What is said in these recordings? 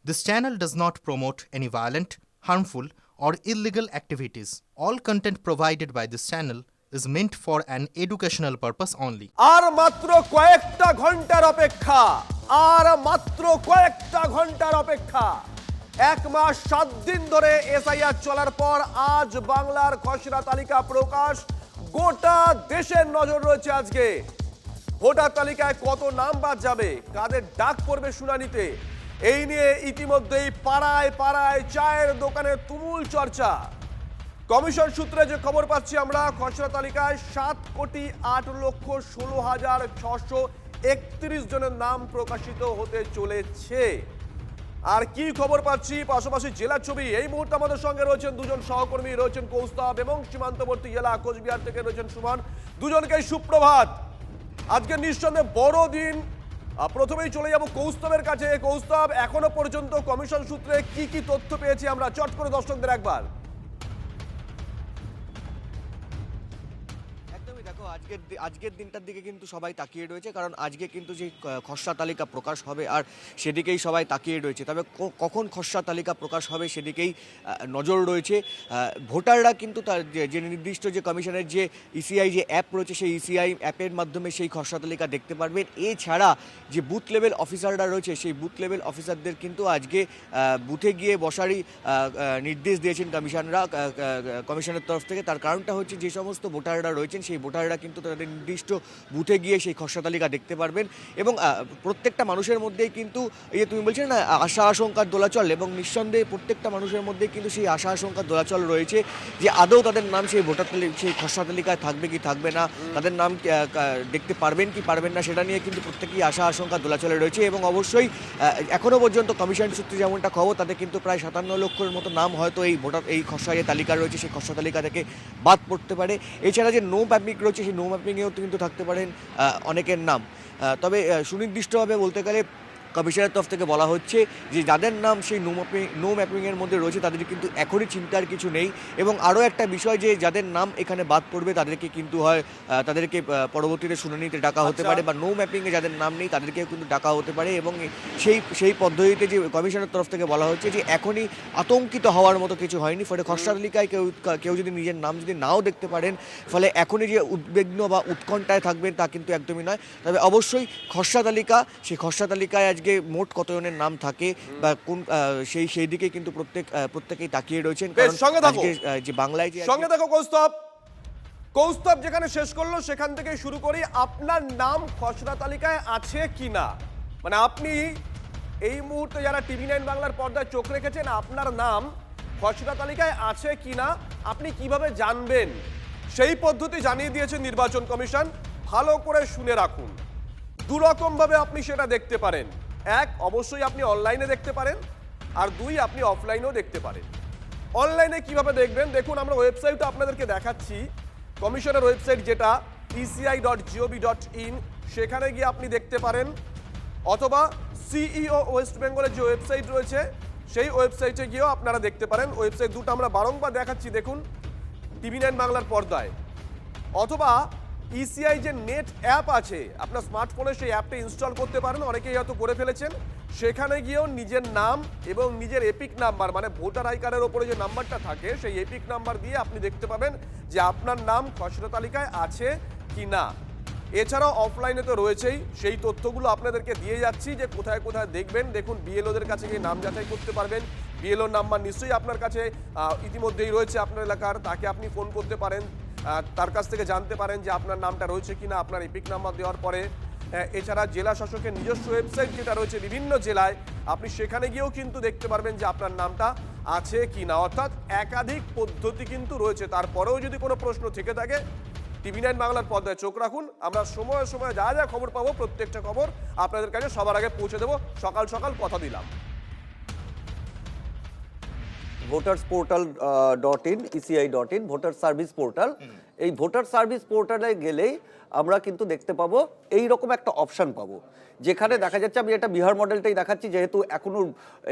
This channel does not promote any violent, harmful, or illegal activities. All content provided by this channel is meant for an educational purpose only. আর মাত্র কয়েকটা ঘন্টার অপেক্ষা, আর মাত্র কয়েকটা ঘন্টার অপেক্ষা। 1 মাস 7 দিন ধরে এসআইআর চলার পর আজ বাংলার খসড়া তালিকা প্রকাশ। গোটা দেশের নজর রয়েছে আজকে। ভোটার তালিকায় কত নাম বাদ যাবে, কাদের ডাক পড়বে শুনানিতে, এই নিয়ে ইতিমধ্যেই পাড়ায় পাড়ায় চায়ের দোকানে তুমুল চর্চা। কমিশন সূত্রে যে খবর পাচ্ছি আমরা, খসড়া তালিকায় 7,08,16,631 জনের নাম প্রকাশিত হতে চলেছে। আর কি খবর পাচ্ছি, পাশাপাশি জেলার ছবি। এই মুহূর্তে আমাদের সঙ্গে রয়েছেন দুজন সহকর্মী, রয়েছেন কৌস্তব এবং সীমান্তবর্তী জেলা কোচবিহার থেকে রয়েছেন সুমন। দুজনকেই সুপ্রভাত। আজকে নিঃসন্দেহে বড় দিন। প্রথমেই চলে যাব কৌস্তবের কাছে। কৌস্তব, এখনো পর্যন্ত কমিশন সূত্রে কি কি তথ্য পেয়েছি আমরা, চট করে দর্শকদের একবার। আজকের দিনটার দিকে কিন্তু সবাই তাকিয়ে রয়েছে, কারণ আজকে কিন্তু যে খসড়া তালিকা প্রকাশ হবে আর সেদিকেই সবাই তাকিয়ে রয়েছে। তবে কখন খসড়া তালিকা প্রকাশ হবে সেদিকেই নজর রয়েছে। ভোটাররা কিন্তু তার যে নির্দিষ্ট যে কমিশনের যে ইসিআই যে অ্যাপ রয়েছে, সেই ইসিআই অ্যাপের মাধ্যমে সেই খসড়া তালিকা দেখতে পারবেন। এছাড়া যে বুথ লেভেল অফিসাররা রয়েছে, সেই বুথ লেভেল অফিসারদের কিন্তু আজকে বুথে গিয়ে বসারই নির্দেশ দিয়েছেন কমিশনের তরফ থেকে। তার কারণটা হচ্ছে, যে সমস্ত ভোটাররা রয়েছেন সেই ভোটাররা কিন্তু তাদের নির্দিষ্ট বুথে গিয়ে সেই খসড়া তালিকা দেখতে পারবেন। এবং প্রত্যেকটা মানুষের মধ্যেই কিন্তু এই যে তুমি বলছিলে না, আশা আশঙ্কার দোলাচল, এবং নিঃসন্দেহে প্রত্যেকটা মানুষের মধ্যেই কিন্তু সেই আশা আশঙ্কার দোলাচল রয়েছে যে আদৌ তাদের নাম সেই ভোটার সেই খসড়া তালিকায় থাকবে কি থাকবে না, তাদের নাম দেখতে পারবেন কি পারবেন না, সেটা নিয়ে কিন্তু প্রত্যেকেই আশা আশঙ্কা দোলাচলে রয়েছে। এবং অবশ্যই এখনও পর্যন্ত কমিশন সূত্রে যেমনটা খবর, তাতে কিন্তু প্রায় 57 লক্ষের মতো নাম হয়তো এই ভোটার এই খসড়া যে তালিকা রয়েছে সেই খসড়া তালিকা থেকে বাদ পড়তে পারে। এছাড়া যে নো ম্যাপিং রয়েছে, সেই নো ম্যাপিংয়েও কিন্তু থাকতে পারেন অনেকের নাম। তবে সুনির্দিষ্টভাবে বলতে গেলে কমিশনের তরফ থেকে বলা হচ্ছে যে যাদের নাম সেই নো ম্যাপিংয়ের মধ্যে রয়েছে তাদের কিন্তু এখনই চিন্তার কিছু নেই। এবং আরও একটা বিষয়, যে যাদের নাম এখানে বাদ পড়বে তাদেরকে কিন্তু তাদেরকে পরবর্তীতে শুনানিতে ডাকা হতে পারে, বা নো ম্যাপিংয়ে যাদের নাম নেই তাদেরকেও কিন্তু ডাকা হতে পারে। এবং সেই পদ্ধতিতে যে কমিশনের তরফ থেকে বলা হচ্ছে যে এখনই আতঙ্কিত হওয়ার মতো কিছু হয়নি। ফলে খসড়া তালিকায় কেউ যদি নিজের নাম যদি নাও দেখতে পারেন, ফলে এখনই যে উদ্বিগ্ন বা উৎকণ্ঠায় থাকবেন তা কিন্তু একদমই নয়। তবে অবশ্যই খসড়া তালিকা, সেই খসড়া তালিকায় আজকে মোট কতজনের নাম থাকে বা কোন সেই দিকে কিন্তু প্রত্যেকেই তাকিয়ে রয়েছেন। যে বাংলায় যে সঙ্গে দেখো কৌস্তব যেখানে শেষ করলো সেখান থেকে শুরু করি। আপনার নাম খসড়া তালিকায় আছে কিনা, মানে আপনি এই মুহূর্তে যারা টিভি9 বাংলার পর্দায় চোখ রেখেছেন, আপনার নাম খসড়া তালিকায় আছে কিনা আপনি কিভাবে জানবেন, সেই পদ্ধতি জানিয়ে দিয়েছে নির্বাচন কমিশন। ভালো করে শুনে রাখুন। দুরকম ভাবে আপনি সেটা দেখতে পারেন। এক, অবশ্যই আপনি অনলাইনে দেখতে পারেন, আর দুই, আপনি অফলাইনেও দেখতে পারেন। অনলাইনে কিভাবে দেখবেন, দেখুন আমরা ওয়েবসাইটটা আপনাদেরকে দেখাচ্ছি। কমিশনের ওয়েবসাইট যেটা eci.gov.in, সেখানে গিয়ে আপনি দেখতে পারেন, অথবা সিইও ওয়েস্ট বেঙ্গলের যে ওয়েবসাইট রয়েছে সেই ওয়েবসাইটে গিয়েও আপনারা দেখতে পারেন। ওয়েবসাইট দুটো আমরা বারংবার দেখাচ্ছি, দেখুন টিভি9 বাংলার পর্দায়। অথবা ইসিআই যে নেট অ্যাপ আছে, আপনার স্মার্টফোনে সেই অ্যাপটা ইনস্টল করতে পারেন, অনেকেই হয়তো করে ফেলেছেন। সেখানে গিয়েও নিজের নাম এবং নিজের এপিক নাম্বার, মানে ভোটার আই কার্ডের ওপরে যে নাম্বারটা থাকে সেই এপিক নাম্বার দিয়ে আপনি দেখতে পাবেন যে আপনার নাম খসড়া তালিকায় আছে কি না। এছাড়াও অফলাইনে তো রয়েছেই, সেই তথ্যগুলো আপনাদেরকে দিয়ে যাচ্ছি যে কোথায় কোথায় দেখবেন। দেখুন, বিএলওদের কাছে গিয়ে নাম যাচাই করতে পারবেন। বিএলওর নাম্বার নিশ্চয়ই আপনার কাছে ইতিমধ্যেই রয়েছে আপনার এলাকার, তাকে আপনি ফোন করতে পারেন, তার কাছ থেকে জানতে পারেন যে আপনার নামটা রয়েছে কিনা আপনার এপিক নাম্বার দেওয়ার পরে। এছাড়া জেলা শাসকের নিজস্ব ওয়েবসাইট যেটা রয়েছে বিভিন্ন জেলায়, আপনি সেখানে গিয়েও কিন্তু দেখতে পারবেন যে আপনার নামটা আছে কিনা। অর্থাৎ একাধিক পদ্ধতি কিন্তু রয়েছে। তারপরেও যদি কোনো প্রশ্ন থেকে থাকে, টিভি9 বাংলার পর্দায় চোখ রাখুন। আমরা সময়ে সময়ে যা যা খবর পাবো প্রত্যেকটা খবর আপনাদের কাছে সবার আগে পৌঁছে দেবো। সকাল সকাল কথা দিলাম। votersportal.in, eci.in, voter service portal. এই ভোটার সার্ভিস পোর্টালে গেলেই আমরা কিন্তু দেখতে পাবো এই রকম একটা অপশন পাবো, যেখানে দেখা যাচ্ছে, আমি এটা বিহার মডেলটাই দেখাচ্ছি, যেহেতু এখনো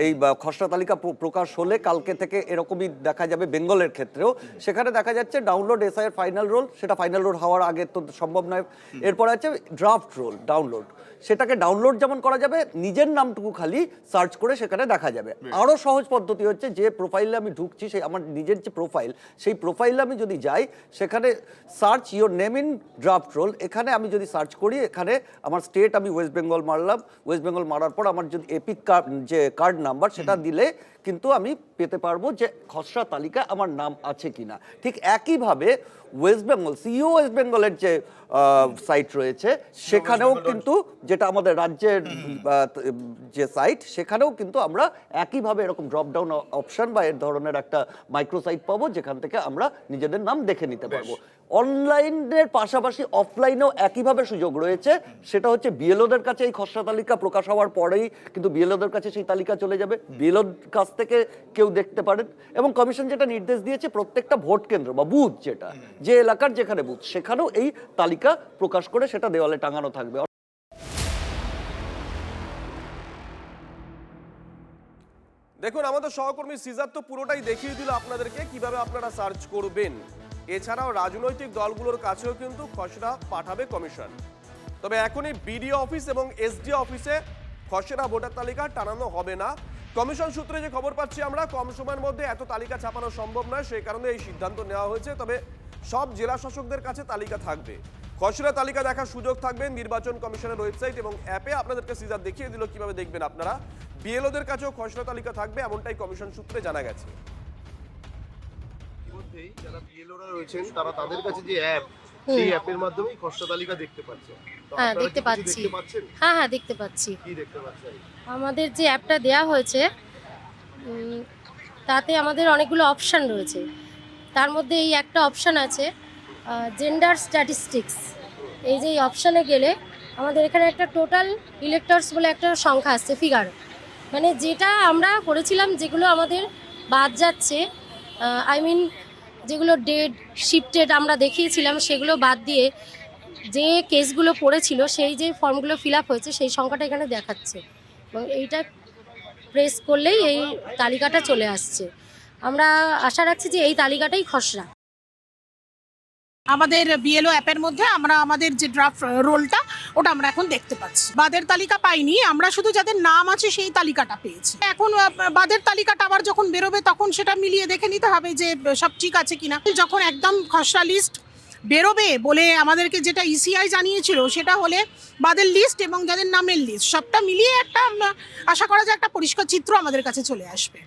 এই খসড়া তালিকা প্রকাশ হলে কালকে থেকে এরকমই দেখা যাবে বেঙ্গলের ক্ষেত্রেও। সেখানে দেখা যাচ্ছে ডাউনলোড এসআইয়ের ফাইনাল রোল, সেটা ফাইনাল রোল হওয়ার আগে তো সম্ভব নয়। এরপর আছে ড্রাফট রোল ডাউনলোড, সেটাকে ডাউনলোড যেমন করা যাবে, নিজের নামটুকু খালি সার্চ করে সেখানে দেখা যাবে। আরও সহজ পদ্ধতি হচ্ছে, যে প্রোফাইলে আমি ঢুকছি, সেই আমার নিজের যে প্রোফাইল, সেই প্রোফাইলে আমি যদি যাই, সেখানে search your name in draft roll, এখানে আমি যদি সার্চ করি, এখানে আমার স্টেট আমি ওয়েস্ট বেঙ্গল মারলাম, ওয়েস্ট বেঙ্গল মারার পর আমার যদি এপিক কার্ড যে কার্ড নাম্বার সেটা দিলে কিন্তু আমি পেতে পারবো যে খসড়া তালিকায় আমার নাম আছে কিনা। ঠিক একইভাবে ওয়েস্ট বেঙ্গল, সিইও ওয়েস্ট বেঙ্গলের যে সাইট রয়েছে, সেখানেও কিন্তু, যেটা আমাদের রাজ্যের যে সাইট, সেখানেও কিন্তু আমরা একইভাবে এরকম ড্রপ ডাউন অপশন বা এর ধরনের একটা মাইক্রো সাইট পাবো, যেখান থেকে আমরা নিজেদের নাম দেখে নিতে পারবো। অনলাইনের পাশাপাশি অফলাইনেও একইভাবে সুযোগ রয়েছে। সেটা হচ্ছে বিএলওদের কাছে এই খসড়া তালিকা প্রকাশ হওয়ার পরেই কিন্তু বিএলওদের কাছে সেই তালিকা চলে যাবে, বিএলওর কাছ থেকে কেউ দেখতে পারেন। এবং কমিশন যেটা নির্দেশ দিয়েছে, প্রত্যেকটা ভোট কেন্দ্র বা বুথ, যেটা যে এলাকার যেখানে বুথ, সেখানেও এই তালিকা প্রকাশ করে সেটা দেওয়ালে টাঙানো থাকবে। দেখুন, আমাদের সহকর্মী সিজার তো পুরোটাই দেখিয়ে দিল আপনাদেরকে কিভাবে আপনারা সার্চ করবেন। এছাড়াও রাজনৈতিক দলগুলোর কাছেও কিন্তু খসড়া পাঠাবে কমিশন। তবে এখনই বিডিও অফিস এবং এসডিও অফিসে খসড়া ভোটার তালিকা টানানো হবে না। কমিশন সূত্রে যে খবর পাচ্ছি আমরা, কম সময়ের মধ্যে এত তালিকা ছাপানো সম্ভব নয়, সেই কারণে এই সিদ্ধান্ত নেওয়া হয়েছে। তবে সব জেলা শাসকদের কাছে তালিকা থাকবে, খসড়া তালিকা দেখার সুযোগ থাকবে নির্বাচন কমিশনের ওয়েবসাইট এবং অ্যাপে। আপনাদেরকে সিজার দেখিয়ে দিল কিভাবে দেখবেন আপনারা। বিএলওদের কাছেও খসড়া তালিকা থাকবে, এমনটাই কমিশন সূত্রে জানা গেছে। ইতিমধ্যেই যারা বিএলওরা রয়েছেন, তারা তাদের কাছে যে অ্যাপ, সেই অ্যাপের মাধ্যমেই খসড়া তালিকা দেখতে পাচ্ছেন। হ্যাঁ, দেখতে পাচ্ছি। হ্যাঁ, দেখতে পাচ্ছি। কি দেখতে পাচ্ছেন? আমাদের যে অ্যাপটা দেয়া হয়েছে, তাতে আমাদের অনেকগুলো অপশান রয়েছে। তার মধ্যে এই একটা অপশান আছে জেন্ডার স্ট্যাটিস্টিক্স। এই যে অপশানে গেলে আমাদের এখানে একটা টোটাল ইলেক্টরস বলে একটা সংখ্যা আসছে, ফিগার। মানে যেটা আমরা করেছিলাম, যেগুলো আমাদের বাদ যাচ্ছে, যেগুলো ডেড শিফটেড আমরা দেখিয়েছিলাম, সেগুলো বাদ দিয়ে যে কেসগুলো পড়েছিল, সেই যে ফর্মগুলো ফিল আপ হয়েছে, সেই সংখ্যাটা এখানে দেখাচ্ছে। এবং এইটা প্রেস করলেই এই তালিকাটা চলে আসছে। আমরা আশা রাখছি যে এই তালিকাটাই খসড়া। আমাদের বিএলও অ্যাপের মধ্যে আমরা আমাদের যে ড্রাফট রোলটা, ওটা আমরা এখন দেখতে পাচ্ছি। বাদের তালিকা পাইনি আমরা, শুধু যাদের নাম আছে সেই তালিকাটা পেয়েছি। এখন বাদের তালিকাটা আবার যখন বেরোবে, তখন সেটা মিলিয়ে দেখে নিতে হবে যে সব ঠিক আছে কিনা। যখন একদম খসড়া লিস্ট বেরোবে বলে আমাদেরকে যেটা ইসিআই জানিয়েছিল, সেটা হলে বাদের লিস্ট এবং যাদের নামের লিস্ট সবটা মিলিয়ে একটা আশা করা যায় একটা পরিষ্কার চিত্র আমাদের কাছে চলে আসবে।